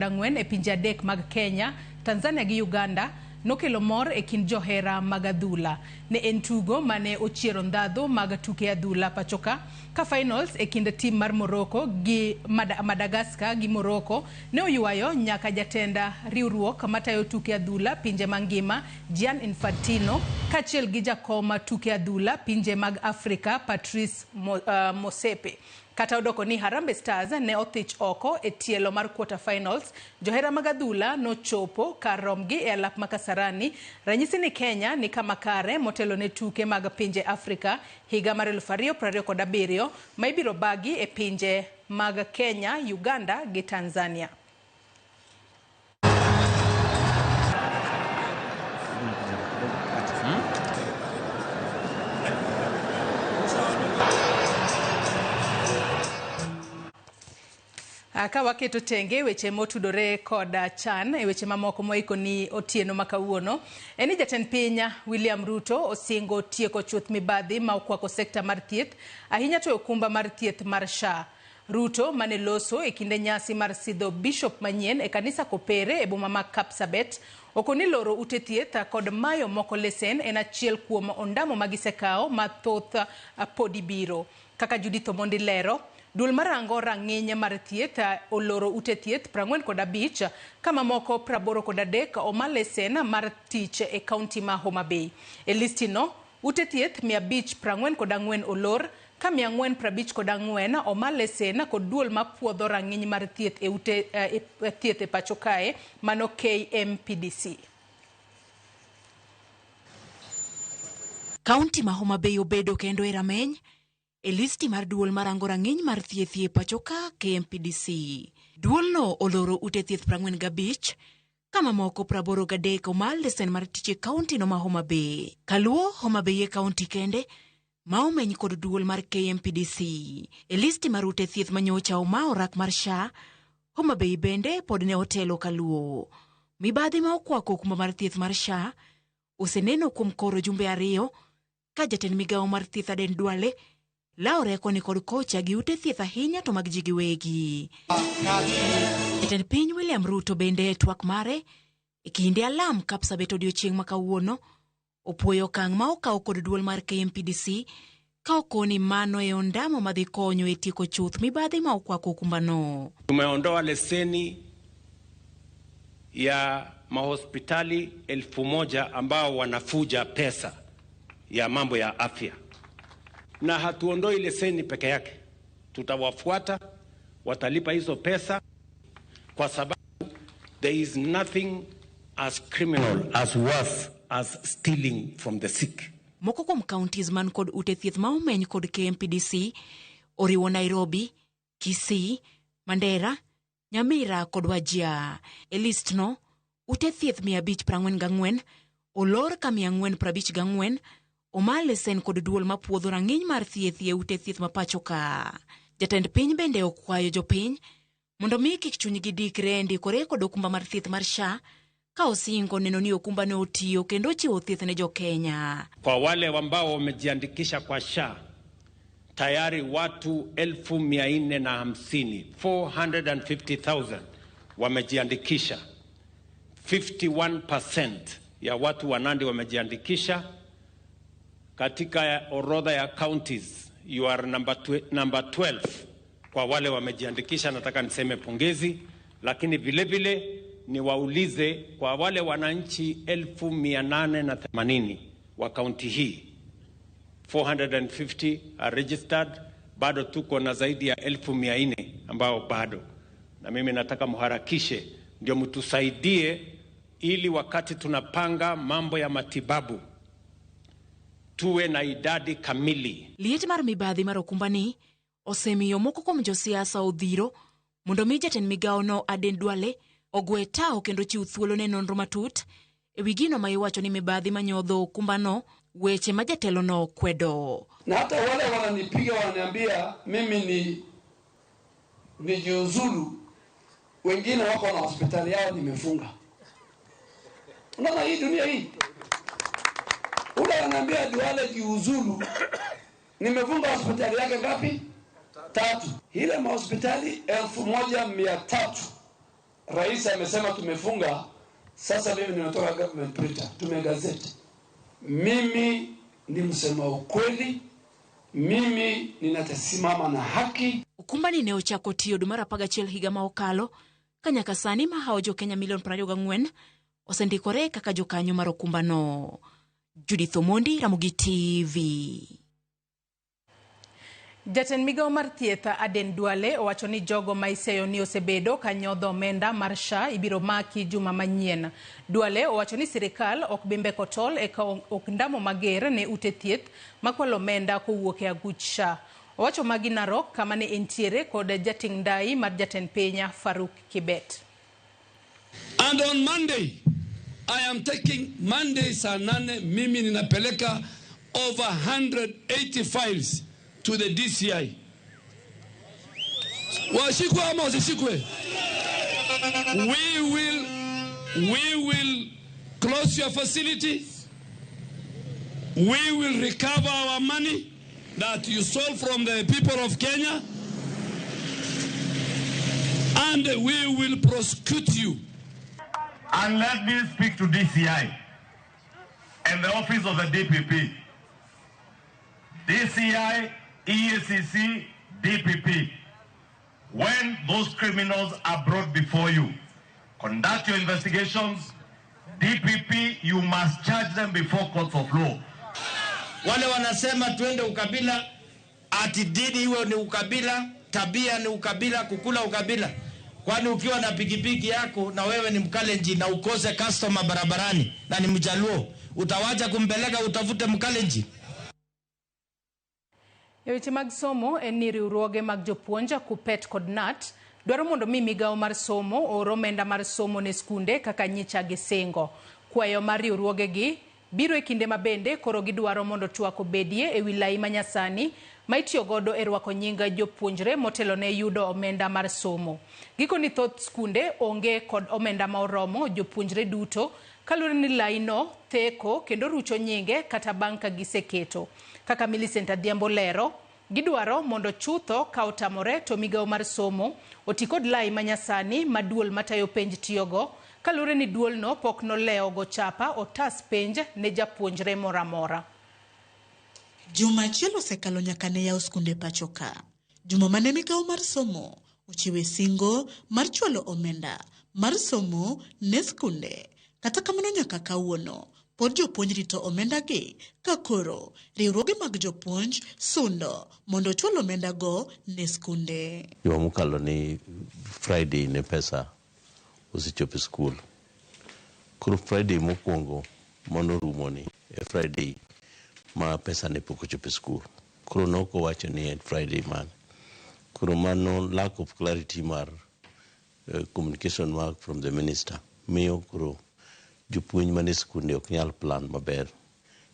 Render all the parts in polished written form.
Dangwen e pinje adek mag Kenya, Tanzania gi Uganda nokelo mor e kind johera mag adhula. Ne en tugo mane ochiero ndhadhu mag tuke adhula pachoka ka finals e kind tim mar Morocco gi Madagascar gi Morocco ne oywayo nyaka jatenda riwruok matayo tuke adhula pinje mangima Gian Infantino kachiel gi jakoma tuke adhula pinje mag Afrika Patrice Motsepe. Kata odoko ni Harambee Stars ne othich oko e tielo mar quarter finals, johera mag adhula no chopo kar romgi e alap ma Kasarani. Ranyisi ni Kenya ni kama kare motelo ne tuke mag pinje Afrika higa mar 2027 ma ibiro bagi e pinje mag Kenya, Uganda gi Tanzania. Ka waketo tenge weche motudore koda chan e weche mamoko moiko ni otieno makawuono eni jatend piny William Ruto osingo tieko chuth mibadhi ma okwako sekta mar thieth ahinya to okumba mar thieth mar SHA. Ruto mane loso e kinde nyasi mar sidho bishop manyien e kanisa Kopere e boma ma Kapsabet okoni loro ute thieth kod mayo moko lesen en achiel kuom ondamo magisekao mathoth podi biro. Kaka Judith Omondi lero, Dul marango rang'iny mar thieth oloro ute thieth 45 kama moko 83 omalesen mar tich e kaunti ma Homa Bay. E listino, ute thieth 544 olor ka 454 omalesen kod duol mapuodho rang'iny mar thieth e ute thieth e pacho kae mano KMPDC. Kaunti ma Homa Bay obedo kendo e rameny e listi mar duol marango rang'iny mar thieth e pachoka KMPDC. Duol no oloro ute thieth 45 kama moko 83 omal lesen mar tich e kaunti no ma Homa Bay. Kaluo Homa Bay e kaunti kende ma omeny kod duol mar KMPDC. E listi mar ute thieth manyocha oma orak mar SHA, Homa Bay bende pod ne otelo kaluo. Mibadhi ma okwako okumba mar thieth mar SHA oseneno kuom koro jumbe 2 ka jatend migawo mar thieth Aden Duale laure koni kod kocha gi ute thieth ahinya to mag ji giwegi. Jatend piny William Ruto bende twak mare e kinde alam Kapsabet odiochieng' makawuono opuoyo okang' ma okawo kod duol mar KMPDC ka okoni mano e ondamo madhi konyo e tieko chuth mibadhi ma okwako okumba no. Tumeondoa leseni ya mahospitali 1000 ambao wanafuja pesa ya mambo ya afya. Na hatuondoi leseni peke yake, tutawafuata, watalipa hizo pesa kwa sababu there is nothing as criminal as worse as stealing from the sick. Moko kuom counties man kod ute thieth ma omeny kod KMPDC oriwo Nairobi, Kisii, Mandera, Nyamira kod Wajir. E list no, ute thieth 544 olor ka 454 omal lesen kod duol mapuodho rang'iny mar thieth e ute thieth mapachoka. Jatend piny bende okwayo jopiny mondo mi kik chunygi dikre ndikore kod okumba mar thieth mar SHA ka osingo neno ni okumba ne otiyo kendo chiwo thieth ne jo Kenya. Kwa wale ambao wamejiandikisha kwa SHA tayari watu 450,000 450,000 wamejiandikisha. 51% ya watu wa Nandi wamejiandikisha. Katika orodha ya counties, you are number 12 kwa wale wamejiandikisha. Nataka niseme pongezi, lakini vile vile niwaulize kwa wale wananchi 1880 wa county hii, 450 are registered, bado tuko na zaidi ya 1400 ambao bado. Na mimi nataka muharakishe ndio mtusaidie ili wakati tunapanga mambo ya matibabu tuwe na idadi kamili. Liet mar mibadhi mar okumba ni osemiyo moko kuom josiasa odhiro mondo mi jatend migawo no Aden Duale ogwe tao kendo chiw thuolo ne nonro matut e wi gino ma iwacho ni mibadhi manyodho okumba no, weche ma jatelo no kwedo. Na hata wale wananipiga wananiambia mimi nijiuzulu, wengine wako na hospitali yao nimefunga. Unaona hii dunia hii? Ule ananiambia Duale jiuzulu, nimefunga hospitali yake ngapi? 3. Ile mahospitali 1300 rais amesema tumefunga, sasa mimi ninatoka government printer, tumegazeti. Mimi ni msema ukweli, mimi ninatasimama na haki. Ukumbani ne ochako tiyo dwe mar 11 higa ma okalo, ka nyaka sani mahao jo Kenya milion 24 osendikore kaka jokanyo mar okumbano. Judith Omondi, Ramogi TV. Jatend migao mar thieth Aden Duale owacho ni jogo ma iseyo ni osebedo ka nyodho omenda mar SHA ibiro maki juma manyien. Duale owacho ni sirikal ok bimbe kotol eka ok ndamo mager ne ute thieth makwalo omenda kowuok e aguch SHA. Owacho magi Narok kama ne entiere kod jating ndai mar jatend piny Faruk Kibet. And on Monday, I am taking Monday saa 8, mimi ninapeleka over 180 files to the DCI. Washikwe ama wasishikwe? We will close your facility. We will recover our money that you stole from the people of Kenya. And we will prosecute you. And let me speak to DCI and the office of the DPP. DCI, EACC, DPP. When those criminals are brought before you, conduct your investigations. DPP, you must charge them before courts of law. Wale wanasema tuende ukabila, ati dini iwe ni ukabila, tabia ni ukabila, kukula ukabila. Kwani ukiwa na pikipiki yako na wewe ni Mkalenji na ukose customer barabarani na ni Mjaluo, utawacha kumpeleka utafute Mkalenji? Weche mag somo en ni riwruoge mag jopuonja KUPPET kod KNUT dwaro mondo migao mar somo oro omenda mar somo ne skunde kaka Nyicha gi Singo. Kwayo mar riwruoge gi biro e kinde mabende koro gidwaro mondo twak obedie e wilai manyasani ma itiyo godo e rwako nyinga jopuonjre motelo ne yudo omenda mar somo. Giko ni thoth skunde onge kod omenda ma oromo jopuonjre duto kalure ni laino theko kendo rucho nyinge kata banka giseketo. Kaka Millicent Adhiambo lero, gidwaro mondo chutho ka otamore to migao mar somo oti kod lai manyasani ma duol matayo penj tiyogo kalure ni duol no pok noleo go chapa otas penj ne japuonjre moramora. Juma achiel osekalo nyaka ne yaw skunde pachoka. Juma mane migao mar somo ochiwe singo mar chwalo omenda mar somo ne skunde. Kata kamano nyaka kawuono pod jopuonj rito omenda gi ka koro riwruoge mag jopuonj sundo mondo chwal omenda go ne skunde. Juma mokalo ni Friday ne pesa osechopo skul. Koro Friday mokwongo mono rumo ni Friday ma pesa ne pok ochopo skul. Koro noko wacho ni Friday man. Koro mano lack of clarity mar communication mark from the minister. Miyo koro jopuonj mane skunde ok nyal plan maber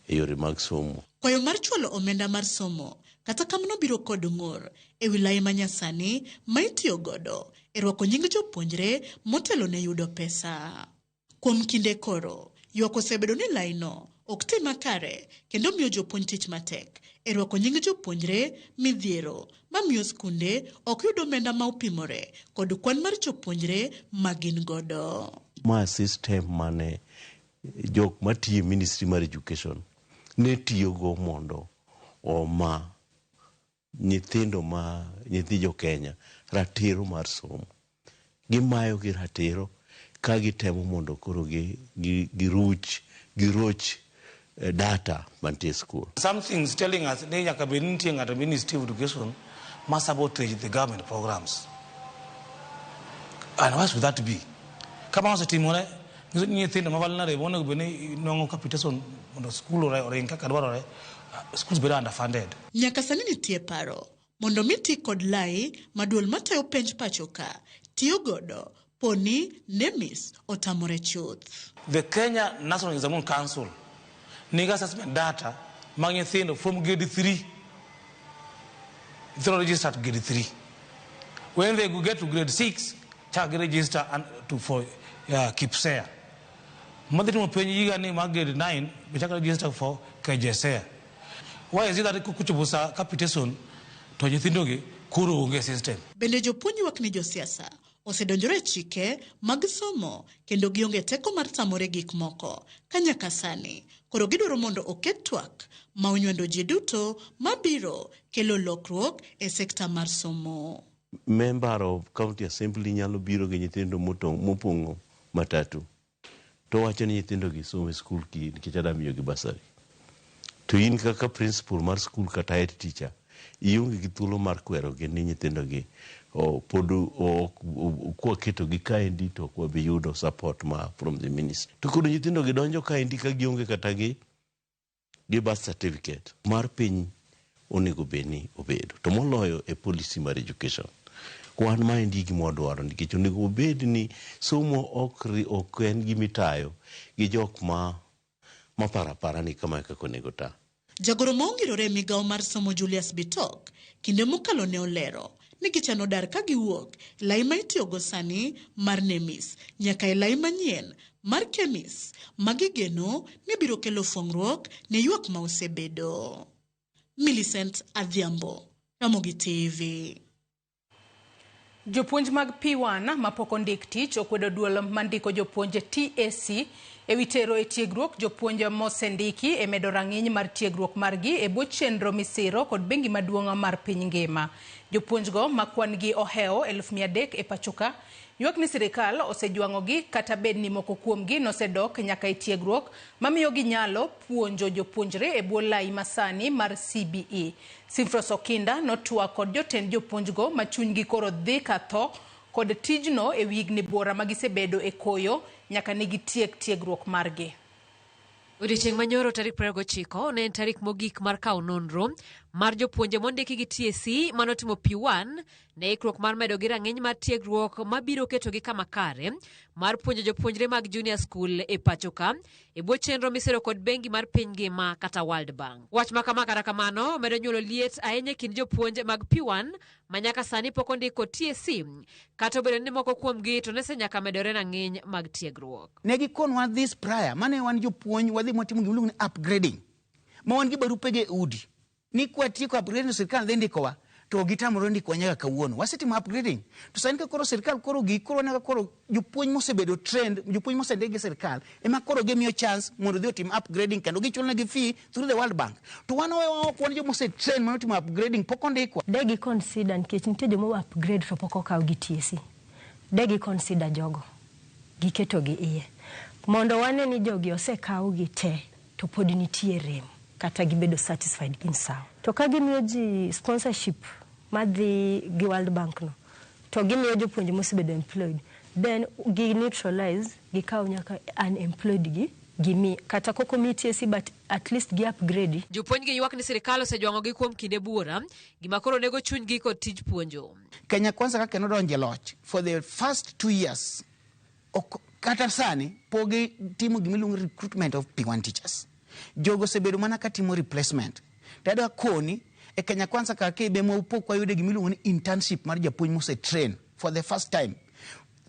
e yore mag somo. Kwayo mar chwalo omenda mar somo kata kamano biro kod ng'ur e wilaya manyasani ma itiyo godo e rwako nying jopuonjre motelo ne yudo pesa. Kuom kinde koro, ywak osebedo ni laino ok tim makare kendo miyo jopuonj tich matek e rwako nying jopuonjre midhiero ma miyo skunde ok yud omenda ma opimore kod kwan mar jopuonjre ma gin godo. Ma system mane jok matiyo Ministry mar Education ne tiyogo mondo oma nyithi jo Kenya ratiro mar somo. Gimayo gi ratiro ka gitemo mondo koro giroch data mantie school. Something's telling us they are communicating at the Ministry of Education must sabotage the government programs. And why should that be? Kama wasa timore ni thinda mavalna re bona bene nongo capitation mondo school or inka kadwaro schools better underfunded. Nyaka sani nitie paro mondo miti kod lai maduol matayo penj pachoka tiyo godo poni nemis otamore chuth. The Kenya National Examination Council niga assessment data mag nyithindo from grade 3. They're registered to grade 3. When they get to grade 6, they register for KIPSEA. Madhini mpenyi yiga ni mag grade 9, they register for KJSEA. Why is it that kuchubusa capitation to nyithindo gi kuru unge system? Bende jopuonji wak ni josiasa osedonjore chike mag somo kendo gionge teko mar tamore gik moko. Kanyaka sani, koro gidwaro mondo oket twak ma onywando ji duto mabiro kelo lokruok e sekta mar somo. Member of County Assembly nyalo biro gi nyithindo mopongo matatu. To wacho ni nyithindo gi somo e skul nikech adamiyo gi basari. To in kaka principal mar skul kata head teacher, ionge gi thuolo mar kwero gi ni nyithindo gi podu kwa keto gi kaendi to kwa bi yudo support from the ministry. To kudu nyithindo gi donjo kaendi ka gionge kata gi birth certificate mar piny onego beni obedo. To moloyo e policy mar education. Kwan maendi gima wadwaro nikech onego obed ni somo ok en gimitayo gi jok ma parapara ni kama kaka onego ta. Jagoro maongirore migawo mar somo Julius Bitok kinde mokalo ne olero ni gichano dar ka giwuok lai ma itiyogo sani mar NEMIS nyaka e lai manyien mar KEMIS magigeno ni biro kelo fuong'ruok ne ywak ma osebedo. Millicent Adhiambo, Ramogi TV. Jopuonj mag P1 mapok ondik tich okwedo duol mandiko jopuonje TAC ewi tero e tiegruok jopuonje mosendiki e medo rang'iny mar tiegruok margi e bwo chenro misiro kod bengi maduong' mar piny ngima. Jopuonjgo makwan gi oheo 300,000 e pachoka ywak ni sirikal osejwang'ogi kata bed ni moko kuomgi nosedok nyaka e tiegruok mamiyo gi nyalo puonjo jopuonjre e bwo lai masani mar CBE. Simfros Okinda notwa kod jotend jopuonjgo machunygi koro dhi ka tho kod tijno e wigni bora magisebedo e koyo nyaka ne gitiek tiegruok margi. Odiochieng' manyoro tarik 29 ne en tarik mogik mar kawo nonro mar jopuonje mondiki gi TSC manotimo P1 ne ikruok mar medo gi rang'iny mar tiegruok mabiro keto gi kama kare mar puonjo jopuonjre mag junior school e pachoka e bwo chenro misiro kod bengi mar piny ngima kata World Bank. Wach makama kata kamano medo nyuolo liet ahinya kind jopuonje mag P1 manyaka sani pok ondiko TSC kata obedo ni moko kuomgi to nese nyaka medore rang'iny mag tiegruok. Ne gikonwa this prior mane wan jopuonj wadhi motimo gimiluongo ni upgrading ma wan gi barupege e udi ni kwatieko upgrading sirikal dhi ndikowa to gitamore ndikowa nyaka kawuono. Wasetimo upgrading to sani ka koro sirikal koro gikoro nyaka koro jopuonj mosebedo trend jopuonj mosendik gi sirikal ema koro gimiyo chance mondo dhi otim upgrading kendo gichulo negi fee through the World Bank. To wan wan jo mosetrend manotimo upgrading pok ondikwa. Degi consider nikech nitie jomo upgrade to pok okaw gi TSC. Degi consider jogo giketo gi iye mondo wane ni jogi osekaw gi te to pod nitie rem kata gibedo satisfied gin sawa. To ka gimiyo ji sponsorship madhi gi World Bank no to gimiyo jopuonje mosebedo employed then gi neutralize gikaw nyaka unemployed gi gimi kata koko mi TSC but at least gi upgrade. Jopuonj gi ywak ni sirikal osejwang'ogi kuom kinde buora gima koro nego chunygi kod tij puonjo. Kenya Kwanza kaka nodonje loch for the first 2 years kata sani pogi timo gimiluongo recruitment of P1 teachers. Jogo sebedo mana katimo replacement. Tada koni e Kenya Kwanza kaka ibe mo upok wa yude gimiluongo ni internship mar japuonj mose train for the first time.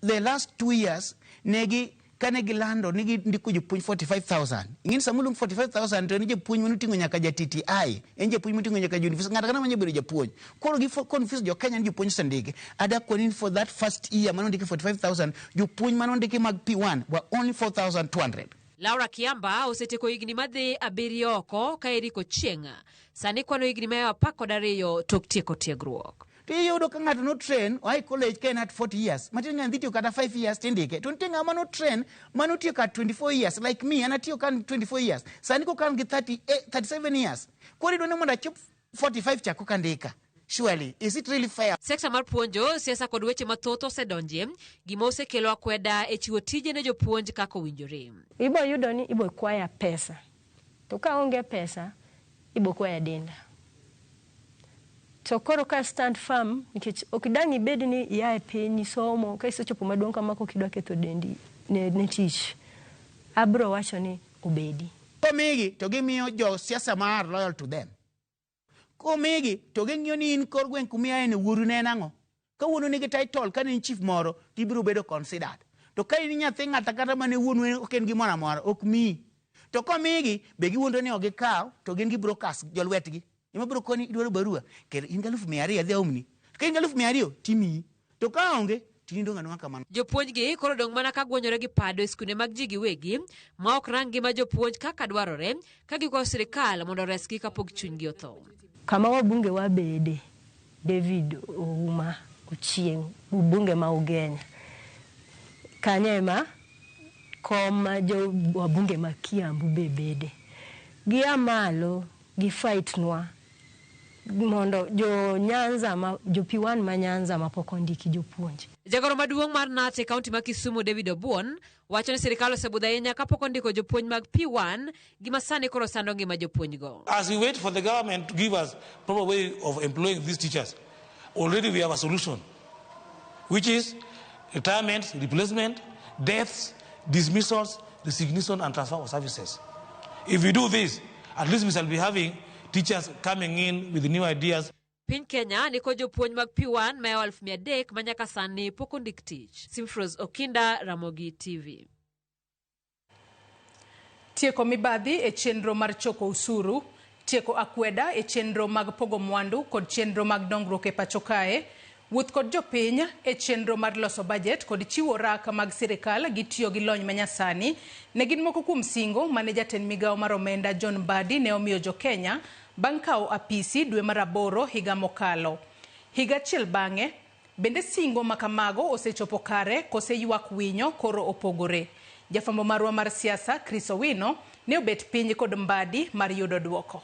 The last 2 years negi kane gilando nigi ndiko jopuonj 45,000. Ingin samulung 45,000 to ni japuonj manutingo nyaka ja TTI, en japuonj manutingo nyaka university ngata kana manyo bedo japuonj. Koro gi confuse jo Kenya ni jopuonj sandike. Ada koni for that first year manondike 45,000, jopuonj manondike mag P1 were only 4,200. Laura Kiamba oseteko higni madhi 7 oko ka Eriko Chienga sani kwano higni ma 12 tok tieko tiegruok. Tiyo ka ng'ato no train o high college ka en at 40 years matin ng'ato tiyo kata 5 years tindike to nitie ng'ama no train mano tiyo ka 24 years like me ana tiyo kan 24 years sani ko kan gi 37 years koro idwani mondo achop 45 chako kandika. Surely, is it really fair? Sekta mar puonjo, siasa kod weche mathoth osedonje, gima osekelo akweda e chiwo tije ne jopuonj kaka owinjore. Ibo yudo ni ibo kwaya pesa. To ka onge pesa, ibo kwaya denda. To koro ka stand firm, nikech okidang ibed ni iae piny somo, ka isechopo maduong' kama kokidwa ketho dendi ne tich. Abro wacho ni obedi. Komigi to gimiyo jo siasa mar loyal to them. Komigi to ging'iyo ni in kor gweng' kumia ene wuoru ne nango. Ka wuonu nigi title ka in chief moro tibiro bedo considered. To ka in nyathi ng'ata kata mane wuonu ok en gimoro amora ok mi. To komigi be giwuondo ni ogikaw to gin gi brokers jolwetgi. Ima biro koni idwaro barua ker in 200,000 adhi aomni. Ka in 200,000 timi. To ka onge tinindo ng'ano kamano. Jopuonj gi koro dong mana ka gwonyore gi pado e skunde mag ji giwegi ma ok rang ngima jopuonj kaka dwarore ka gikwayo sirikal mondo resgi kapok chunygi otho. Kama wabunge wabede, David Ouma Ochieng, bunge ma Ugenya. Kanyema koma jo wabunge ma Kiambu bebede. Gia malo gi fight nwa mondo jo Nyanza jo P1 ma Nyanza ma pok ondiki jopuonj. Jagoro maduong' mar NAT e kaunti ma Kisumu David Obuon wacho ni sirikal osebudho ahinya kapok ondiko jopuonj mag P1 gima sani koro sando ngima jopuonj go. As we wait for the government to give us proper way of employing these teachers, already we have a solution, which is retirement, replacement, deaths, dismissals, resignation and transfer of services. If we do this, at least we shall be having teachers coming in with new ideas. Piny Kenya niko jopuonj mag P1 ma 300,000 ma nyaka sani pok ondik tich. Simfros Okinda, Ramogi TV. Tieko mibadhi e chenro mar choko usuru, tieko akweda e chenro mag pogo mwandu kod chenro mag dongruok e pacho kae, wuoth kod jopiny e chenro mar loso budget kod chiwo rak mag sirikal gi tiyo gi lony manyasani ne gin moko kuom singo mane jatend migawo mar omenda John Mbadi ne omiyo jo Kenya bang' kawo apisi dwe mar 8 higa mokalo. Higa achiel bang'e, bende singo makamago osechopo kare kose ywak winyo koro opogore. Jafambo marwa mar siasa Chris Owino ne obet piny kod Mbadi mar yudo duoko.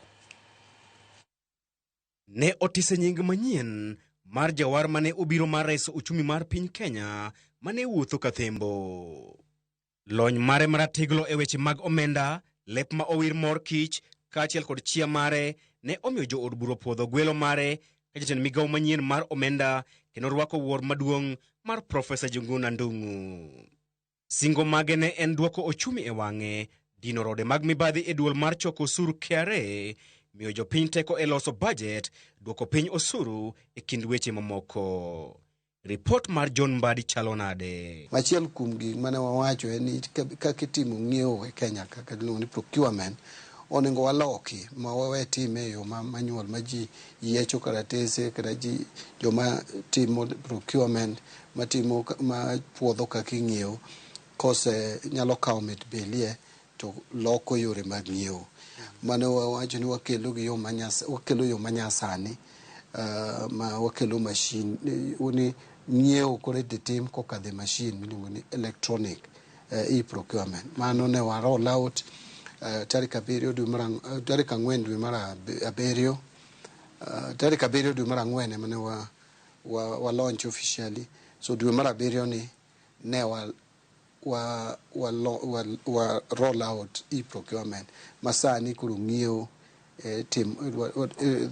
Ne otise nying manyien mar jawar mane obiro mar reso uchumi mar piny Kenya mane wuotho kathembo. Lony mare maratiglo e weche mag omenda, lep ma owir mor kich, kaachiel kod chia mare ne omiyo jo od buro puodho gwelo mare ka jatend migawo manyien mar omenda kendo rwako wuor maduong' mar Profesa Njuguna Ndung'u. Singo mage ne en duoko ochumi e wang'e, dino rode mag mibadhi e duol mar choko osuru KRA, miyo jopiny teko e loso budget, duoko piny osuru e kind weche mamoko. Report mar John Mbadi chalo nade. Machiel kuom gik mane wawacho en ni kaka itimo ng'iewo e Kenya kaka iluongo ni procurement onego waloki ma wawe time yo manual ma ji yiecho karatese kata ji joma timo procurement matimo ma puodho kaka ing'iewo kose nyalo kawo mit belie to loko yore mag ng'iewo. Mane wawacho ni wakelo yo manyasani ma wakelo machine uni ng'iewo kore tim kokadhe machine miluongo ni electronic e-procurement. Mano ne wa roll out tarik 4 dwe mar 7 tarik 7 dwe mar 4 mane wa launch officially. So dwe mar 7 ni ne wa roll out e-procurement masani kuro ng'iewo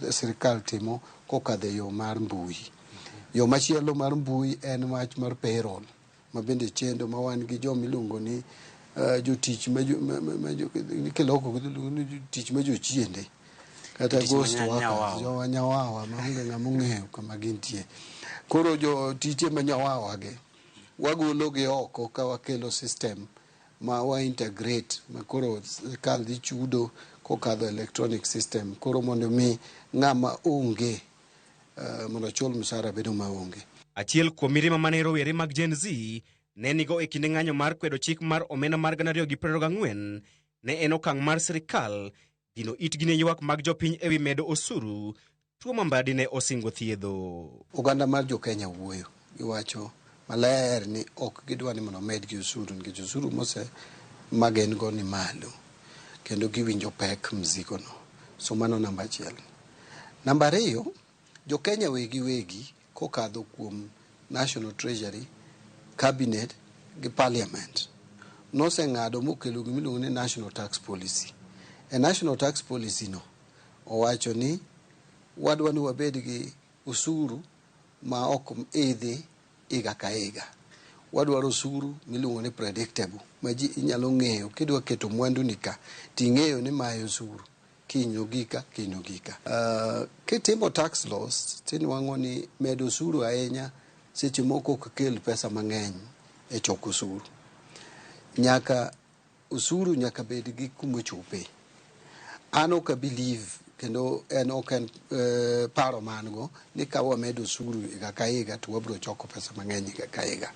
sirikal timo kokadhe yo mar mbui. Yo machielo mar mbui en wach mar payroll ma bende chendo ma wan gi jo miluongo ni jotich tich ma jochiende kata ghost workers, jo nyawawa ma onge ng'ama ong'eyo kama gintie. Koro jo tije ma nyawawa ge wagolo gi oko ka wakelo system ma wa integrate ma koro sirikal dhi chudo kokadho electronic system koro mondo mi ng'ama onge mondo chul msara bedo maonge. Achiel kuom mirima mane rowere mag Gen Z ne nigo e kinde ng'anyo mar kwedo chik mar omenda mar 2024 ne en okang' mar sirikal dino itgi ne ywak mag jopiny ewi medo osuru, tuo ma Mbadi ne osingo thiedho. Oganda mar jo Kenya wuoyo giwacho maler ni ok gidwa ni mondo med gi osuru nikech osuru mose magen go ni malo kendo giwinjo pek mzigo no. So mano namba 1. Namba 2, jo Kenya wegi kokadho kuom National Treasury, Cabinet gi Parliament noseng'ado mokelo gimiluongo ni National Tax Policy. E National Tax Policy no owacho ni wadwa ni wabed gi usuru ma ok idhi iga ka iga. Wadwaro usuru miluongo ni predictable ma ji inyalo ng'eyo kidwa keto mwandu ni ka ting'eyo ni mae usuru kinyo gika. Kitimo tax laws tinwang'o ni medo usuru ahinya seche moko ok kel pesa mang'eny e choko usuru. Usuru nyaka bed gi kuma chope. An ok believe kendo en oken paro mango ni ka wamedo suru higa ka higa to wabro choko pesa mang'eny higa ka higa.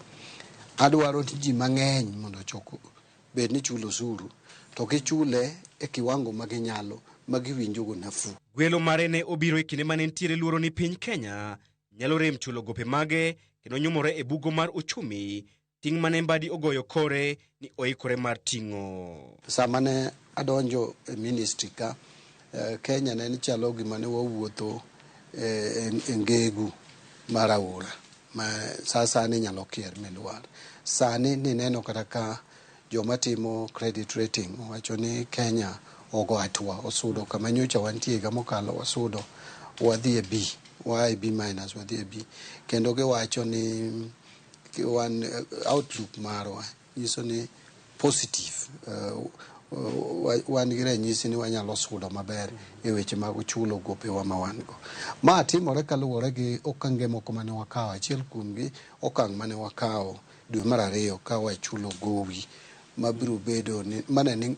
Adwaro ji mang'eny mondo choko bed ni chulo suru to kichule e kiwango maginyalo magiwinjogo nafu. Gwelo mare ne obiro e kinde mane ntiere luoro ni piny Kenya nyalo rem chulo gope mage kendo nyumore e bugo mar uchumi, ting' mane Mbadi ogoyo kore ni oikore mar ting'o. Sama ne adonjo e ministry ka Kenya ne chalo gima ne wawuotho e ngegu mar aora ma sani nyalo kier milwar. Sani nineno kata ka joma timo credit rating wacho ni Kenya ogo atwa osudo kama nyocha wantie ga mokalo wasudo wadhi e B, wa B minus wadhi e B, kendo giwacho ni wan outlook marwa nyiso ni positive, wan gi ranyisi ni wanyalo sudo maber e weche mag chulo gopewa ma wan go. Ma timore kaluwore gi okange moko mane wakawo. Achiel kuomgi okang' mane wakawo dwe mar 2 ka wachulo gowi mabiro bedo ni mane ni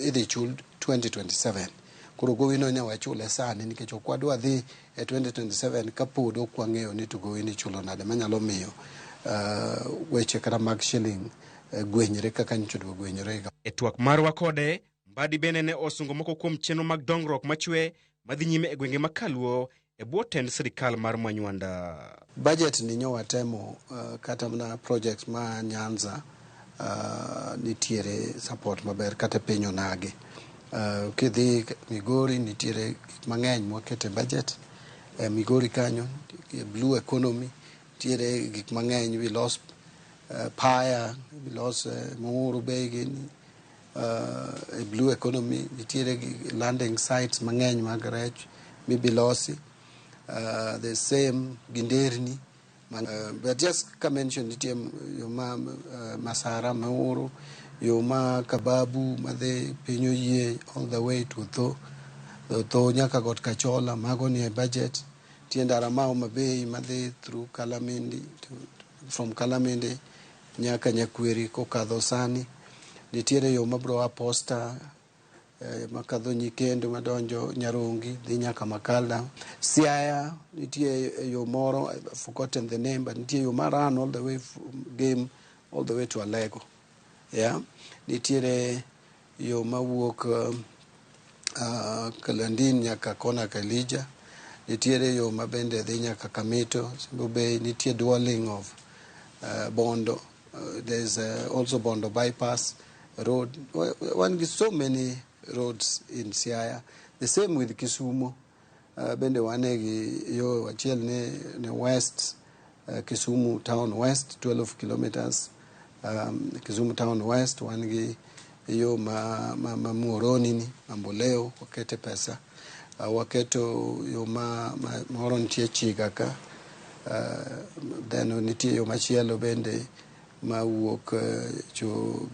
idhi chul 2027. Koro gowi no ne wachule sani nikech ok wadwa dhi e 2027 ka pod ok wang'eyo ni to gowi ni chulo nade manyalo miyo weche kata mag shilling gwenyre kaka nyocha gwenyre. E twak marwa kode, Mbadi bende ne osungo moko kuom chenro mag dongruok machwe madhi nyime e gwenge makaluo e bwo tend sirikal mar Manywanda. Budget ni nyowa temo kata na projects ma Nyanza nitiere support maber kata penyo nage. Kidhi Migori nitiere mang'eny mwakete budget. Migori kanyo blue economy nitiere gik mang'eny. We lost Paya, we lost Muru Begin, blue economy nitiere landing sites mang'eny mag rech mibilosi. The same Ginderni, but just ka mention nitiere Yoma Masara Muru, Yoma Kababu madhe pinyo yie all the way to Tho nyaka got Kachola mago ni budget. Tiendara Mao Mabei madhe through Kalamindi from Kalamindi nyaka Nyakweri kokadho Sani. Nitiere yo mabro aposta makadho Nyikendo madonjo Nyarongi dhi nyaka Makalda. Siaya nitiere yo moro, I've forgotten the name, but nitiere yo maran all the way from Game all the way to Alego. Yeah, nitiere yo mawuok Kalandin nyaka kona Kalija. Nitiere yo mabende dhi nyaka Kamito, Simbo Bay. Nitiere dwelling of Bondo. There's also Bondo bypass road. One gets so many roads in Siaya. The same with Kisumu. Bende wanegi yo achiel ne west, Kisumu town west 12 kilometers. Kisumu town west wanegi yo Muhoroni ni Mamboleo wakete pesa. Waketo yo moro nitie Chiga ka. Then nitie yo machielo bende mawuok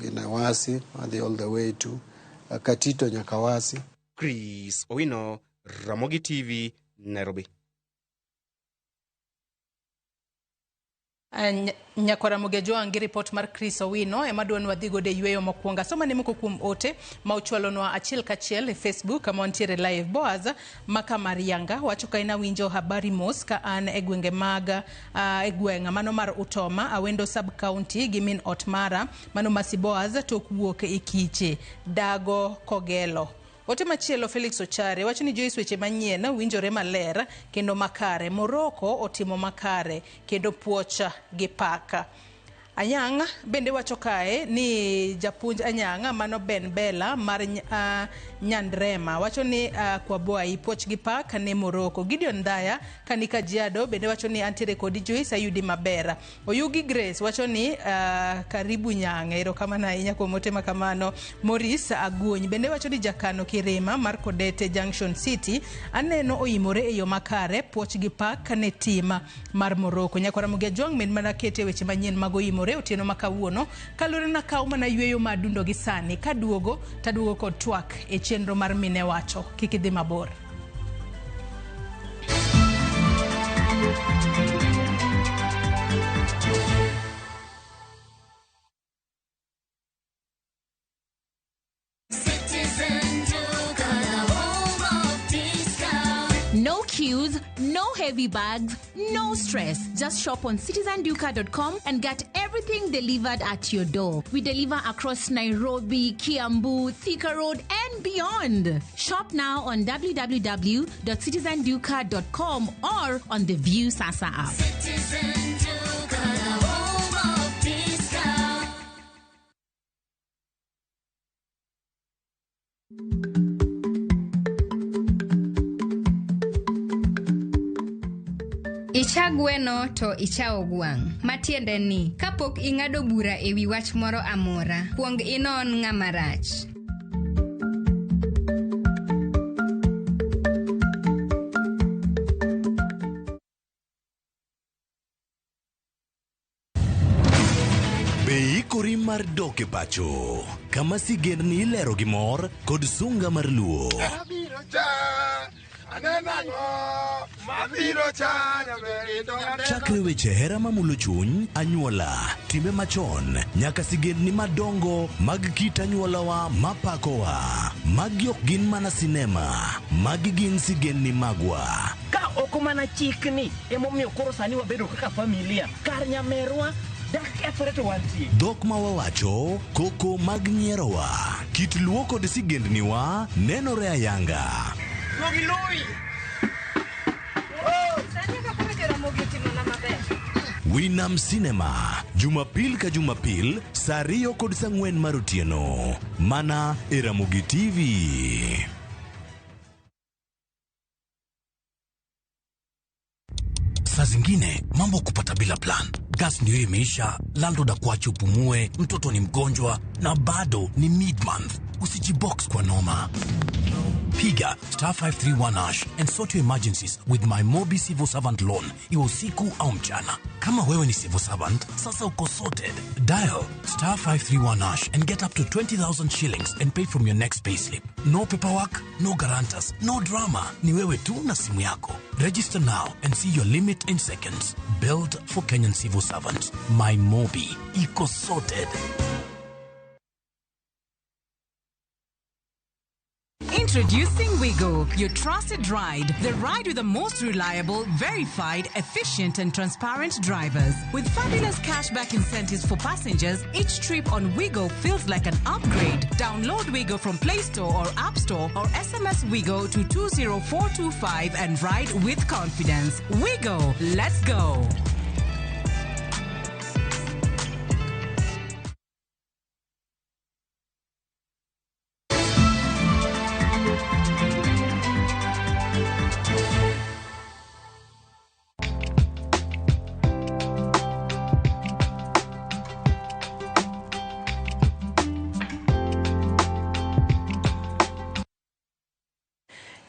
Ginawasi madhi all the way to Katito Nyakawasi. Chris Owino, Ramogi TV, Nairobi. Nyakwara Mugejo gi report mar Chris Owino ema dwani wadhi gode yweyo mokwonga. Soma ni moko kuom ote ma ochwalonwa achiel kachiel e Facebook kama wantiere live. Boaz Maka Marianga wacho ka ina winjo habari mos ka an e gwenge mag e gwenga mano mar Utoma Awendo sub county gi min Otmara mano masi Boaz tok wuok e Kiche Dago Kogelo. Ote machielo Felix Ochare wacho ni Joyce weche manyien winjore maler kendo makare. Moroko otimo makare kendo puocha gi paka. Anyang bende wacho kae ni japuonj Anyang mano Ben Bella mar Nyandrema wacho ni kwa boa ipoch gi pak ne Moroko. Gideon Ndaya kanika Jiado bende wacho ni antiere kodi Joyce ayudi mabera. Oyugi Grace wacho ni karibu Nyang ero kama na inya kwa mote makamano. Morris Aguny bende wacho ni Jakano Kirema mar Kodete Junction City aneno oimore e yo makare poch gi pak ne tima mar Moroko. Nyakwara Mugejo min mana kete weche manyien mago imore otieno makawuono kalore na kaw mana yweyo madundo gi sani kaduogo taduogo kod twak e chenro mar mine wacho kik idhi mabor. Citizen Joe, home of heavy bags, no stress. Just shop on citizenduka.com and get everything delivered at your door. We deliver across Nairobi, Kiambu, Thika Road, and beyond. Shop now on www.citizenduka.com or on the View Sasa app. Icha gweno to ichao gwang'. Matiende ni, kapok ing'ado bura ewi wach moro amora, kuong inon ng'ama rach. Beikori mar doke pacho, kama sigendni ilero gi mor kod sunga mar luo. Chakre weche hera mamulo chuny, anyuola, timbe machon, nyaka sigendni madongo mag kit anyuolawa mapakowa. Magi ok gin mana sinema, magi gin sigendni magwa. Ka oko mana chikni, emomiyo koro sani wabedo kaka familia. Kar nyamerwa, dak efore to wantie. Dhok ma wawacho, koko mag nyierowa, kit luo kod sigendniwa nenore ayanga. Winam Cinema, Jumapil ka Jumapil, saa 2 kod saa 4 mar otieno. Mana e Ramogi TV. Saa zingine mambo kupata bila plan. Gas ndio imeisha, landlord akuache upumue, mtoto ni mgonjwa na bado ni mid-month. Usijibox kwa noma. Piga *531# and sort your emergencies with my Mobi Civil Servant Loan. Iwe usiku au mchana. Kama wewe ni civil servant, sasa uko sorted. Dial *531# and get up to 20,000 shillings and pay from your next payslip. No paperwork, no guarantors, no drama. Ni wewe tu na simu yako. Register now and see your limit in seconds. Built for Kenyan civil servants. My Mobi. Iko sorted. Introducing Wigo, your trusted ride. The ride with the most reliable, verified, efficient and transparent drivers. With fabulous cashback incentives for passengers, each trip on Wigo feels like an upgrade. Download Wigo from Play Store or App Store or SMS Wigo to 20425 and ride with confidence. Wigo, let's go.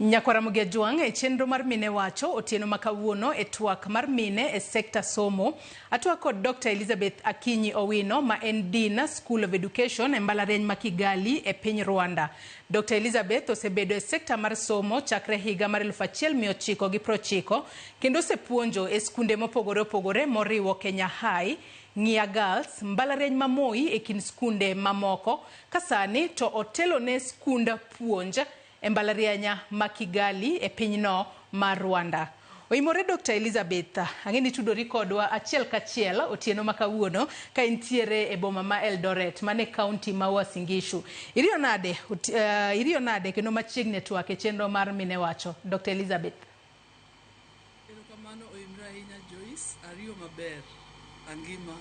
Nyakwara Mugejuang e chenro mar mine wacho otieno makawuono e twak mar mine e sekta somo. Atwa kod Dr. Elizabeth Akinyi Owino ma en Dean School of Education e mbalariany ma Kigali e piny Rwanda. Dr. Elizabeth osebedo e sekta mar somo chakre higa mar 1990 kendo osepuonjo e skunde mopogore opogore moriwo Kenya High, Ng'ia Girls, mbalariany ma Moi e kin skunde mamoko, kasani to otelo ne skunda puonja e mbalarianya ma Kigali e pinyno mar Rwanda. Oimore Dr. Elizabeth, ang'eni tudori kodwa achiel kachiel otieno makawuono ka intiere e boma ma Eldoret mane county ma Uasin Gishu. Iriyo nade kendo machiegni twak e chenro mar mine wacho. Dr. Elizabeth. Erokamano oimre ahinya Joyce, ariyo maber, angima.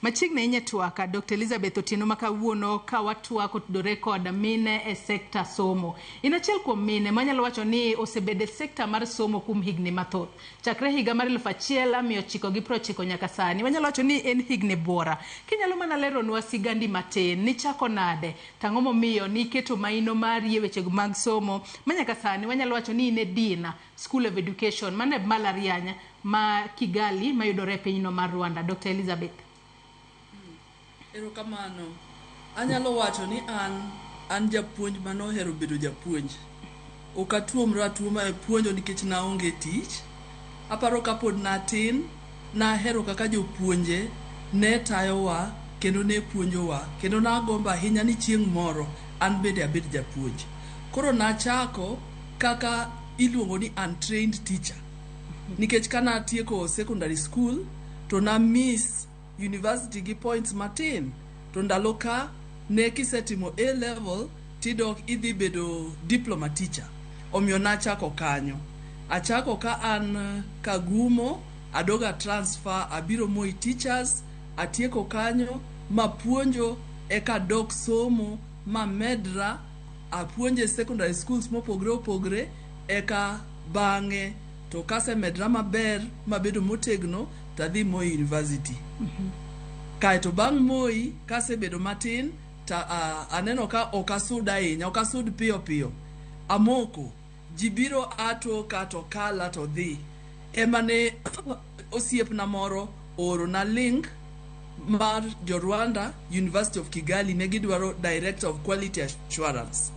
Machiegni inye twaka Dr. Elizabeth otieno makawuono ka watwako tudore kod mine e sekta somo. Inachiel kuom mine manyalo wacho ni osebede sekta mar somo kuom higni mathoth. Chakre higa mar 1990 nyaka sani. Manyalo wacho ni en higni bora. Kinyalo mana leronwa sigandi matin ni chako nade tang'o momiyo ni keto maino mari e weche mag somo. Manyaka sani wanyalo wacho ni ne Dean School of Education mane mbalariany ma Kigali mayudore e pinyno mar Rwanda. Dr. Elizabeth. Erokamano. Anyalo wacho ni an japuonj manohero bedo japuonj. Okatuomra tuoma e puonjo nikech naonge tich. Aparo kapod natin, nahero kaka jopuonje ne tayowa kendo ne puonjowa. Kendo nagomba ahinya ni chieng' moro an bende abed japuonj. Koro nachako kaka iluongo ni untrained teacher. Nikech kana atieko secondary school to na miss university gi points matin, to ndalo ka ne kisetimo A level tidok idhi bedo diploma teacher. Omiyo nachako kanyo. Achako ka an Kagumo, adoga transfer abiro Moi Teachers, atieko kanyo mapuonjo eka dok somo ma medra apuonje secondary schools mopogre opogre eka bange to kase medra maber mabedo motegno tadhi Moi University. Kaeto bang' Moi kase bedo matin ta aneno ka okasuda ahinya, okasud piyo piyo. Amoko jibiro ato kato kala to dhi. Emane osiepna moro oro na link mar jo Rwanda University of Kigali ne gidwaro Director of Quality Assurance.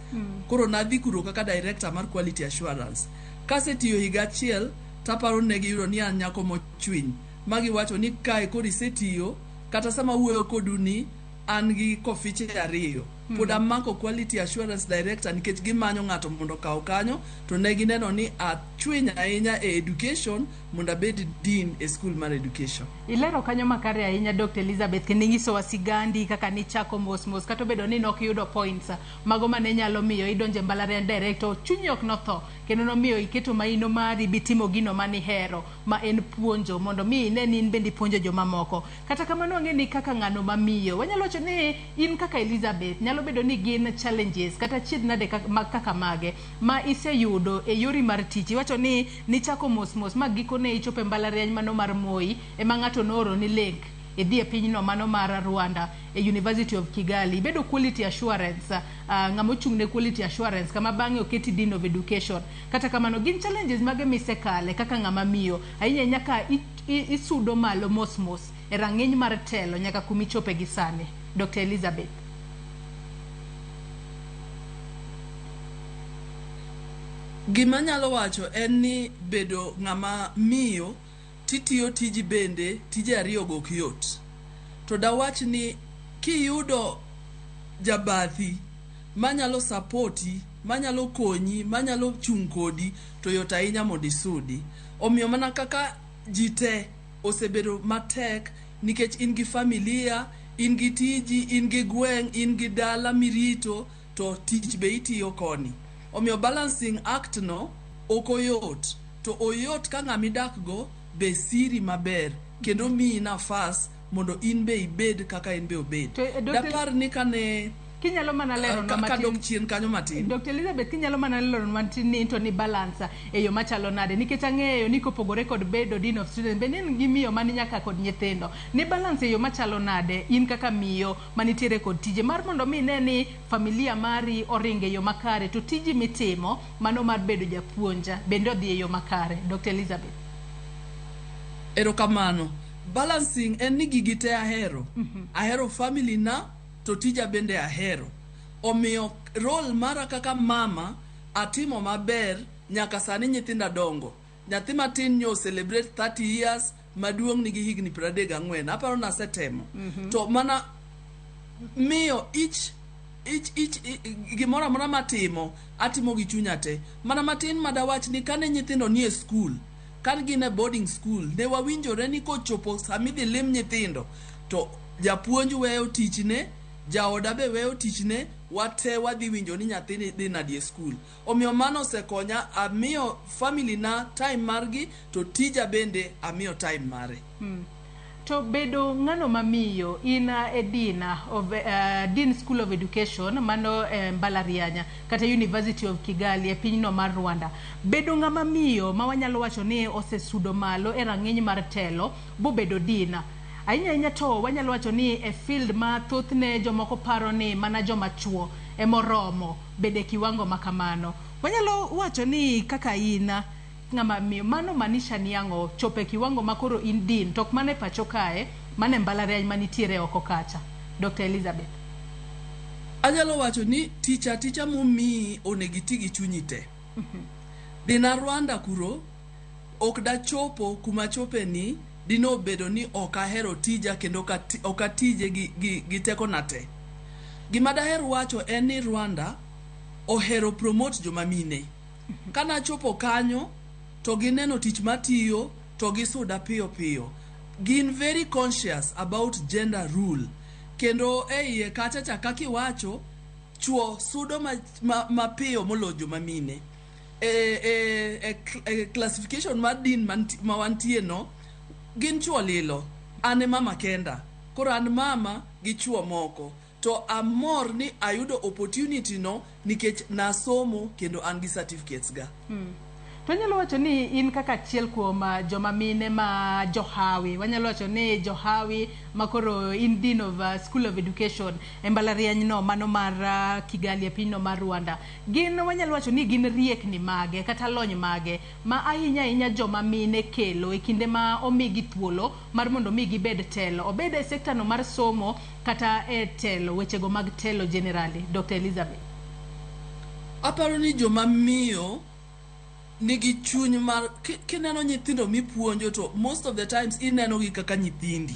Koro nadhi kuro kaka Director mar Quality Assurance. Kase tiyo higa achiel taparo ne giyudo ni an nyako mochwiny. Magi wacho ni kae kodi setiyo kata sama wuoyo koduni an gi kofiche ariyo. Pod amako Quality Assurance Director nikech gimanyo ng'ato mondo kaw kanyo to ne gineno ni achwiny ahinya e education mondo abed dean e school mar education. Ilero kanyo makare ahinya Dr. Elizabeth kendo nyiso wasigandi kaka ni chako mos kata bedo ni nok yudo points mago mane nyalo miyo idonje mbalariany director chunyi ok notho kendo nomiyo iketo maino mari bitimo gino mani hero ma en puonjo mondo mi ne nin bendi puonjo joma moko. Kata kamano ng'eni kaka ng'ano mamiyo wanyalo wacho ni in kaka Elizabeth nyalo bedo ni gin challenges kata chied nade kaka mage ma iseyudo e yori mar tich. Wacho ni chako mos ma giko ne ichope mbalariany mano mar Moi ema ng'ato noro ni link idhi e pinyno mano mar Rwanda e University of Kigali bedo Quality Assurance ng'amo chung ne Quality Assurance kama bang'e oketi Dean of Education. Kata kamano gin challenges mage misekale kaka ng'ama miyo ahinya nyaka isudo malo mos e rang'iny mar telo nyaka kumichope gi sani. Dr. Elizabeth. Gima nyalo wacho en ni bedo ng'ama miyo titiyo tiji bende tije ariyo gok yot. To dawach ni kiyudo jabathi manyalo supporti, manyalo konyi, manyalo chung kodi to yot ahinya mondo isudi. Omiyo mana kaka jite osebedo matek nikech in gi familia, in gi tiji, in gi gweng', in gi dala mirito to tich be itiyo koni. Omiyo balancing act no okoyot to oyot ka ng'ami dak go be siri maber kendo mi nafas mondo in be ibed kaka in be obed. Dapar ni kane kinyalo mana lero na matin kadok chien kanyo matin. Dr. Elizabeth kinyalo mana lero matin ni to ni balance e yo machalo nade nikech ang'eyo ni kopogore kod bedo Dean of Students be nin gi miyo mani nyaka kod nyithindo ni balance e yo machalo nade in kaka miyo manitiere kod tije mar mondo mi ne ni familia mari oringe yo makare to tiji mitimo mano mar bedo japuonja bende odhi e yo makare. Dr. Elizabeth. Erokamano. Balancing en ni gigite ahero. Ahero family na to tija bende ahero. Omiyo role mara kaka mama atimo maber nyaka sani nyithinda dongo. Nyathi matin nyo celebrate 30 years, maduong' nigi higni 34. Aparo na setemo. To mana miyo ich gimora mora matimo atimo gi chunya te. Mana matin madawach ni kane nyithindo nie school, kan gine boarding school, ne wawinjore ni kochopo samidhi lim nyithindo to japuonj weyo tichne, jaoda be weyo tichne, wate wadhi winjo ni nyathini dhi nadi e school. Omiyo mano osekonya amiyo family na time margi to tija bende amiyo time mare. To bedo ng'ano mamiyo in a Dean of Dean School of Education mano mbalarianya kata University of Kigali e pinyno mar Rwanda. Bedo ng'ama miyo ma wanyalo wacho ni osesudo malo e rang'iny mar telo bo bedo Dean. Ahinya to wanyalo wacho ni e field ma thothne jomoko paro ni mana joma chuo e moromo bede kiwango makamano. Wanyalo wacho ni kaka ina ng'ama miyo mano manisha ni yango chope kiwango makoro in Dean tok mane pacho kae mane mbalariany manitiere oko kacha. Dr. Elizabeth. Anyalo wacho ni ticha mumi onegiti gi chunyi te. Dina Rwanda kuro ok da chopo kuma chope ni dino bedo ni okahero tija kendo okatije gi teko nate. Gima daher wacho en ni Rwanda ohero promote joma mine. Kana chopo kanyo to gineno tich matiyo to gisuda piyo piyo. Gin very conscious about gender rule. Kendo iye kacha kaki wacho chuo sudo mapiyo molojo mamine. Classification madin mawantie no gin chuo lilo. Ane mama kenda. Koro an mama gi chuo moko. To amor ni ayudo opportunity no nikech nasomo kendo an gi certificates ga. Wanyalo wacho ni in kaka achiel kuom joma mine ma Johawi. Wanyalo wacho ni Johawi makoro in Dean of School of Education e mbalariany no mano mar Kigali e pinyno mar Rwanda. Gin wanyalo wacho ni gin riekni mage kata lony mage ma ahinya joma mine kelo e kinde ma omigi thuolo mar mondo migi bed telo. Obed e sekta no mar somo kata e telo, wechego mag telo generally. Dr. Elizabeth. Aparo ni joma miyo nigi chuny mar kineno nyithindo mipuonjo to most of the times ineno gi kaka nyithindi.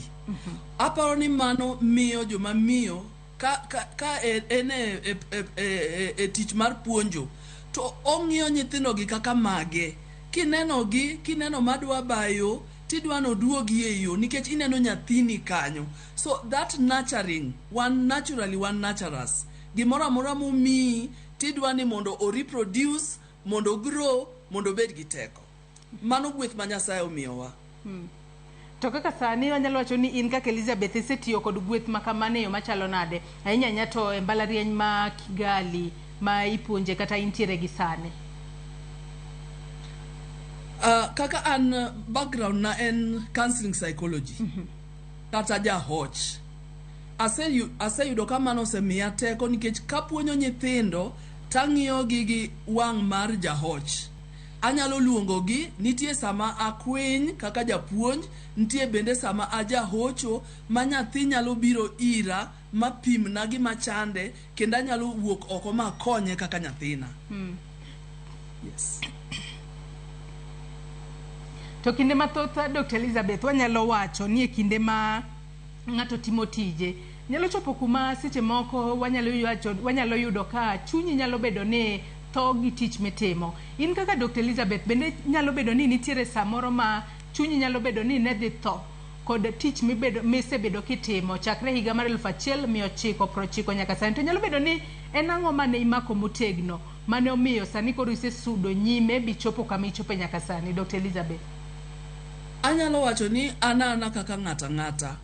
Aparo ni mano miyo joma miyo ka e tich mar puonjo to ong'iyo nyithindo gi kaka mage. Kineno madwa bayo tidwano duogi e yo nikech ineno nyathini kanyo. So that nurturing, one naturals. Gimoro amora momi tidwani mondo o reproduce, mondo grow, mondo bed gi teko. Mano gweth ma Nyasaye omiyowa. To kaka sani wanyalo wacho ni in kaka Elizabeth isetiyo kod gweth ma kamane yo machalo nade ahinya to e mbalariany ma Kigali ma ipuonje kata intiere gi sani. Kaka an background na en counseling psychology. Kata jahoch. Aseyudo kamano osemiya teko nikech kapuonjo nyithindo tang'iyo gi wang' mar jahoch. Anyalo luongo gi, nitie sama akwiny kaka japuonj, nitie bende sama ajahocho ma nyathi nyalo biro ira mapimna gima chande kendo anyalo wuok oko ma konye kaka nyathina. Yes. To kinde mathoth Dr. Elizabeth wanyalo wacho ni e kinde ma ng'ato timo tije nyalo chopo kuma seche moko wanyalo yudo ka chunyi nyalo bedo ni tho gi tich mitimo. In kaka Dr. Elizabeth bende nyalo bedo ni nitiere samoro ma chunyi nyalo bedo ni ne dhi tho kod tich misebedo kitimo chakre higa mar 1990 nyaka sani. To nyalo bedo ni en ang'o mane imako motegno mane omiyo sani koro isesudo nyime bichopo kama ichope nyaka sani. Dr. Elizabeth. Anyalo wacho ni anana kaka ng'ata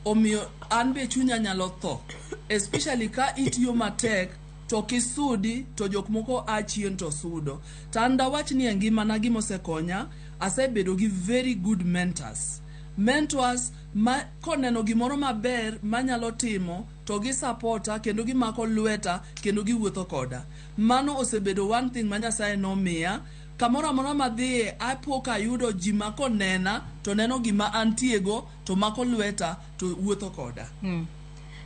omiyo an be chunya nyalo tho, especially ka itiyo matek to kisudi to jok moko achien to sudo. Tanda wach ni e ngimana gimosekonya, asebedo gi very good mentors ma koneno gimoro maber manyalo timo to gi supporta kendo gimako lweta kendo giwuotho koda. Mano osebedo one thing ma Nyasaye nomiya. Kamoro amora madhiye apok ayudo ji ma konena to neno gima antiego to mako lweta to wuotho koda.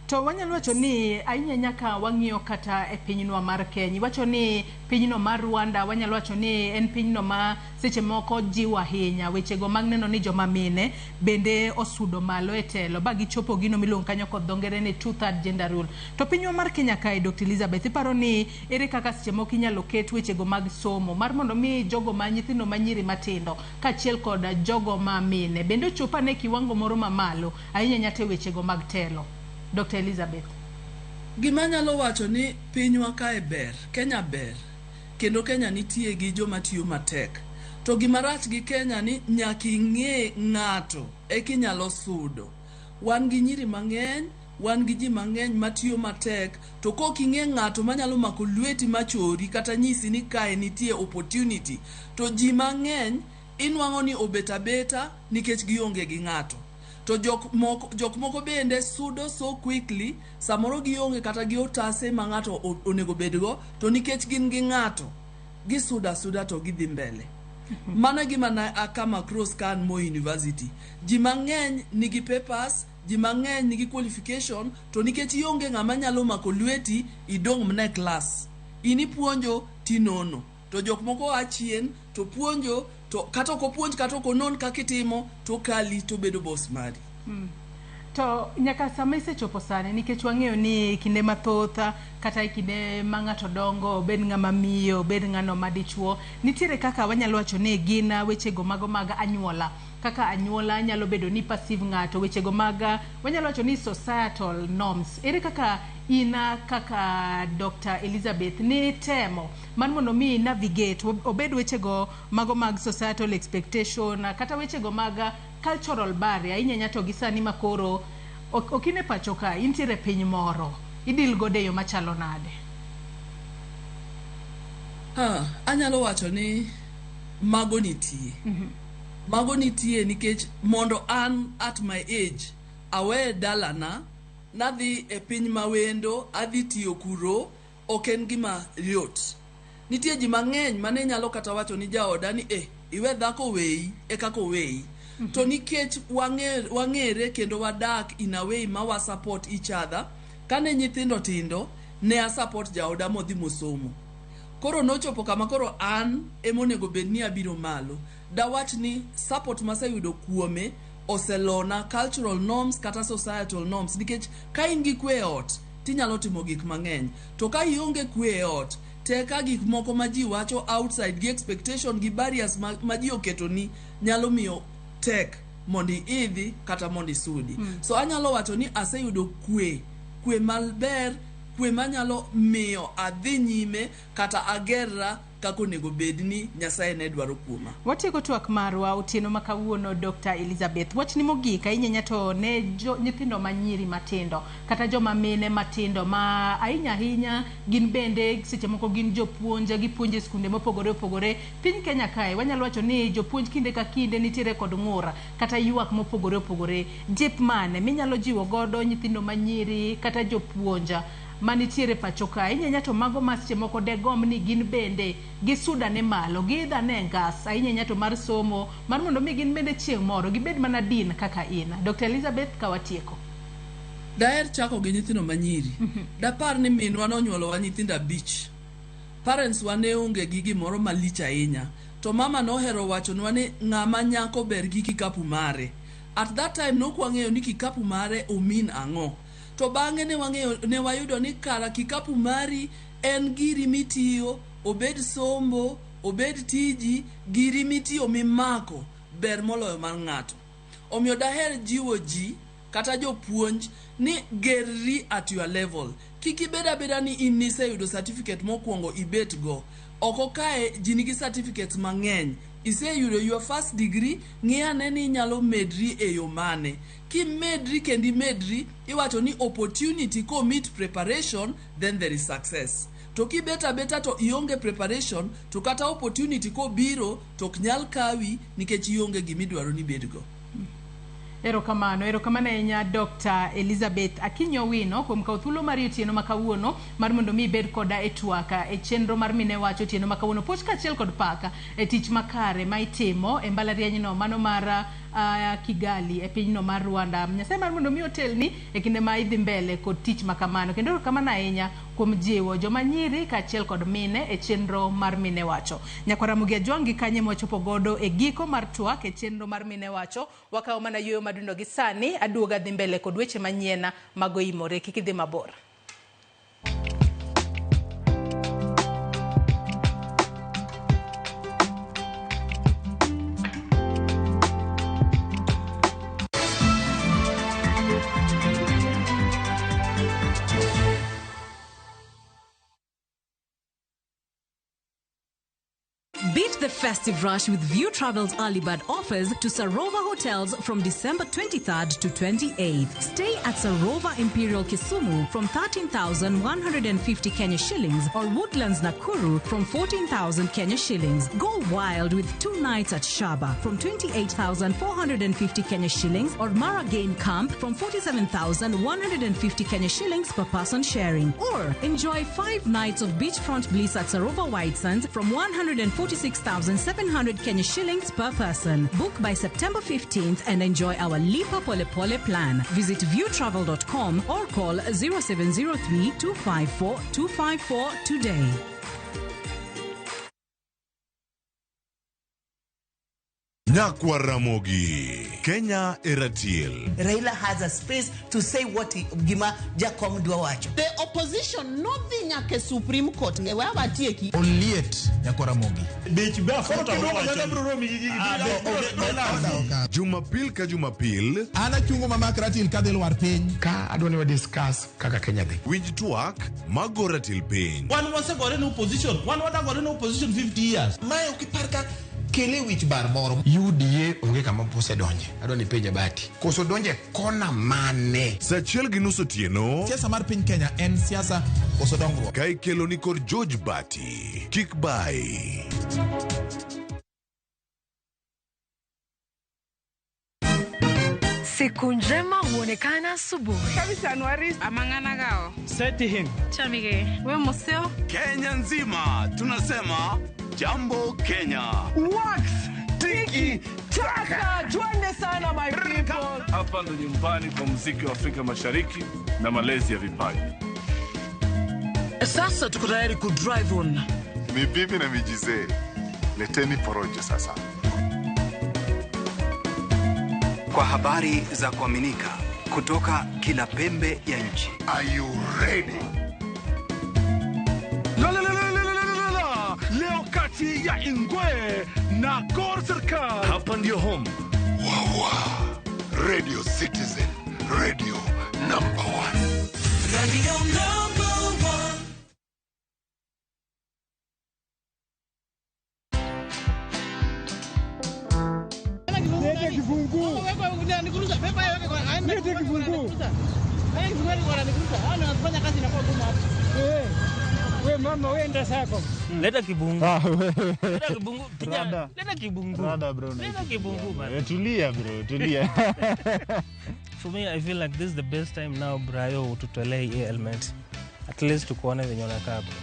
To wanyalo wacho ni ahinya nyaka wang'iyo kata e pinyno mar Kenya. Wacho ni pinyno mar Rwanda wanyalo wacho ni en pinyno ma seche moko jiwa ahinya wechego mag neno ni joma mine bende osudo malo e telo ba gichopo gino miluongo kanyo kod dhongere ni 2/3 gender rule. To pinywa mar Kenya kae Dr. Elizabeth iparo ni ere kaka seche moko inyalo ket wechego mag somo mar mondo mi jogo ma nyithindo manyiri matindo kaachiel kod jogo ma mine bende chopa ne kiwango moro mamalo ahinya nyate wechego mag telo. Dr. Elizabeth. Gima nyalo wacho ni pinywa kae ber, Kenya ber. Kendo Kenya nitie gi joma tiyo matek. To gima rach gi Kenya ni nyaka ing'e ng'ato kinyalo sudo. Wan gi nyiri mang'eny, wan gi ji mang'eny matiyo matek, to kok ing'e ng'ato manyalo mako lweti machori kata nyisi ni kae nitie opportunity, to ji mang'eny inwang'o ni obeta nikech gionge gi ng'ato. To jok moko bende sudo so quickly, samoro gionge kata gi otase ma ng'ato onego bedgo, to nikech gin gi ng'ato gisuda to gidhi mbele. Mana gima na akama cross kan Moi University. Ji mang'eny nigi papers, ji mang'eny nigi qualification, to nikech ionge ng'ama nyalo mako lweti idong mne class. Ini puonjo tinono. To jok moko achien to puonjo to kata ko puonj kata ko non kakitimo to kali to bedo boss mari. To nyaka sama isechopo sani nikech wang'eyo ni kinde mathoth kata kinde ma ng'ato dongo bed ng'ama miyo bed ng'ano madichuo nitiere kaka wanyalo wacho ni gin wechego mago mag anyuola kaka anyuola nyalo bedo ni passive ng'ato wechego mag wanyalo wacho ni societal norms. Ere kaka ina kaka Dr. Elizabeth ni temo man mondo mi navigate obed wechego mago mag societal expectation kata wechego mag cultural barrier inyanya to gisani makoro okine pacho ka intiere piny moro idil gode yo machalo nade. Anyalo wacho ni mago nitie. Mago nitie nikech mondo an at my age awe dalana nadhi e piny mawendo adhi tiyo kuro oken gima yot. Nitie ji mang'eny mane nyalo kata wacho ni jaoda ni iwe dhako wei e kako wei. To nikech wang'ere kendo wadak in a way ma wa support each other kane nyithindo tindo ne a support jaoda modhi mosomo. Koro nochopo kama koro an emonego bed ni abiro malo. Dawach ni support maseyudo kuome oselona cultural norms kata societal norms nikech ka in gi kwe ot tinyalo timo gik mang'eny to ka ionge kwe ot teka gik moko ma ji wacho outside gi expectation gi barriers ma ji oketo ni nyalo miyo tek mondi idhi kata mondi sudi. So anyalo wacho ni aseyudo kwe malber kwe manyalo miyo adhi nyime kata agerra kako nego bedni Nyasaye ne dwaro kuoma. Watieko twak marwa otieno makawuono Dr. Elizabeth. Wachni mogik ainya to ne nyithindo manyiri matindo kata joma mine matindo ma ahinya gin bende seche moko gin jopuonja gipuonje skunde mopogore opogore piny Kenya kae wanyalo wacho ni jopuonj kinde ka kinde nitiere kod ng'ura kata ywak mopogore opogore. Jip mane minyalo jiwo godo nyithindo manyiri kata jopuonja manitiere pacho ka inyanya to mago masche moko de gom ni gin bende gisuda ne malo gidha ne ngas inyanya to mar somo mar mondo mi gin bende chieng' moro gibed mana din kaka ina. Dr. Elizabeth kawatieko. Daher chako gi nyithindo manyiri. Dapar ni minwa nonyuolo wa nyithindo 5. Parents wane onge gi gimoro malich ahinya. To mama nohero wachonwa ni ng'ama nyako ber gi kikapu mare. At that time nokwang'eyo ni kikapu mare omin ang'o. To bang'e ne wayudo ni kara kikapu mari en giri mitiyo obed sombo obed tiji giri mitiyo mimako ber moloyo mar ng'ato. Omiyo daher jiwo ji kata jopuonj ni gerri at your level. Kiki beda ni in niseyudo certificate mokwongo ibet go. Oko kae ji nigi certificates mang'eny. Iseyudo your first degree ng'iyane ni nyalo medri e yo mane. Ki medri kendi medri iwacho ni opportunity ko meet preparation then there is success. To ki beta to ionge preparation to kata opportunity ko biro to knyal kawi nikech ionge gimidwaro ni bedgo. Erokamano enya Dr. Elizabeth Akinyo Wino kuom kawo thuolo mar otieno makawuono mar mondo mi bed koda e twaka e chenro mar mine wacho otieno makawuono poch kachiel kod paka e tich makare ma itimo e mbalariany no mano mar Kigali e pinyno mar Rwanda. Nyasaye mar mondo mi otelni e kinde ma idhi mbele kod tich makamano kendo erokamano ahinya kuom jiwo joma nyiri kachiel kod mine e chenro mar mine wacho. Nyakwara Mugia Jwangi kanye mwachopo godo e giko mar twak e chenro mar mine wacho wakawo mana yuyo madundo gi sani aduoga dhi mbele kod weche manyiena mago imore kik idhi mabor. Beat the festive rush with View Travel's early bird offers to Sarova Hotels from December 23rd to 28th. Stay at Sarova Imperial Kisumu from 13,150 Kenya shillings or Woodlands Nakuru from 14,000 Kenya shillings. Go wild with 2 nights at Shaba from 28,450 Kenya shillings or Maragain Camp from 47,150 Kenya shillings per person sharing. Or enjoy 5 nights of beachfront bliss at Sarova White Sands from 146,700 Kenya shillings per person. Book by September 15th and enjoy our Lipa Pole Pole plan. Visit viewtravel.com or call 0703 254 254 today. Nyakwara Mogi. Kenya Eratiel. Raila has a space to say what Gima Jakom Dwawacho. The opposition, nothing like a Supreme Court. Oliet Yakораmogi. Jumapil ka Jumapil. Ana chungo mama Ratil kadel war piny. Ka adwani wa discuss kaka Kenya dhi. Winj twak mago Ratil piny. One was got in opposition. One was got in opposition 50 years. Mae ukiparka kele wich bar moro. UDA onge kama pose donje. Adwani penja bati. Koso donje kona mane. Sachiel gi nus otieno. Siasa mar piny Kenya en siasa koso dongruok. Ka ikelo ni kod George Bati. Kik bai. Siku njema huonekana asubuhi. Kabisa Anuari amangana gao. Seti him. Chamige. We museo. Kenya nzima tunasema jambo Kenya. Wax, tiki, taka. Twende sana my people. Hapa ndo nyumbani kwa muziki wa Afrika Mashariki na malezi ya vipaji. Sasa tuko tayari ku drive on. Mibibi na mijize. Leteni porojo sasa. Kwa habari za kuaminika kutoka kila pembe ya nchi. Are you ready? Leo kati ya Ingwe na Gor Serikali. Hapa ndio home. Wawa. Radio Citizen. Radio number 1. Radio number 1. Lete kifungu. Lete kifungu. Anafanya kazi na kwa hapa. We mama wenda sako. Leta kibungu. Leta kibungu. Leta kibungu. Rada bro. Leta kibungu bro. Tulia bro, tulia. For me, I feel like this is the best time now, Brayo, to tolerate element. At least to kuona venye unakaa bro.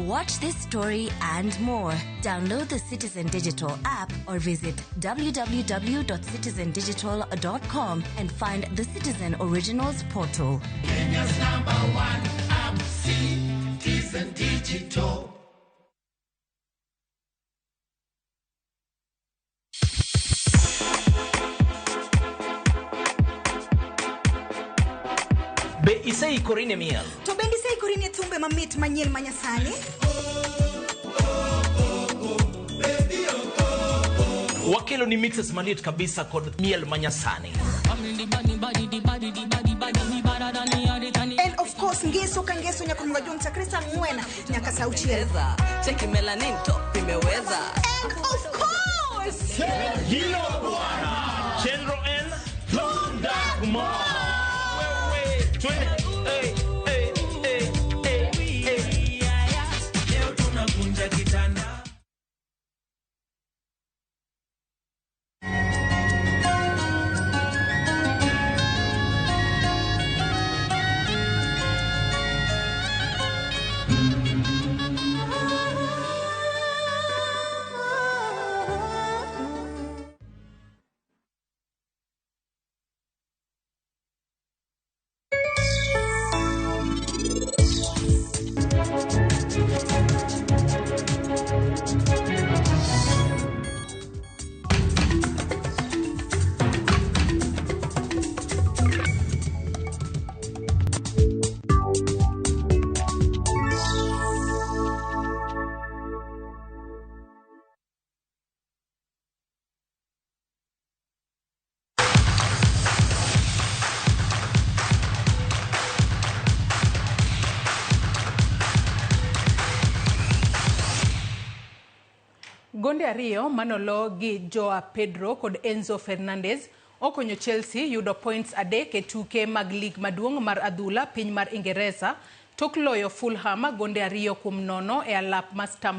Watch this story and more. Download the Citizen Digital app or visit www.citizendigital.com and find the Citizen Originals portal. Kenya's #1 app, Citizen Digital. Be isei korine miel. To bendi sei korine tumbe mamit manyel manyasani. Wakelo ni mixes malit kabisa kod miel manyasani. And of course ngeso kangeso nyakumga jumta Krista Mwena nyaka sauchieza. Cheki melanin top imeweza. And of course Hilo bwana. Chendro N. Londa Kumar. Leo tunakunja kitanda. Gonde ariyo manolo gi Joao Pedro kod Enzo Fernandez okonyo Chelsea yudo points adek e tuke mag lig maduong' mar adhula piny mar Ingereza tok loyo Fulham gonde 2-0 e alap ma Stamford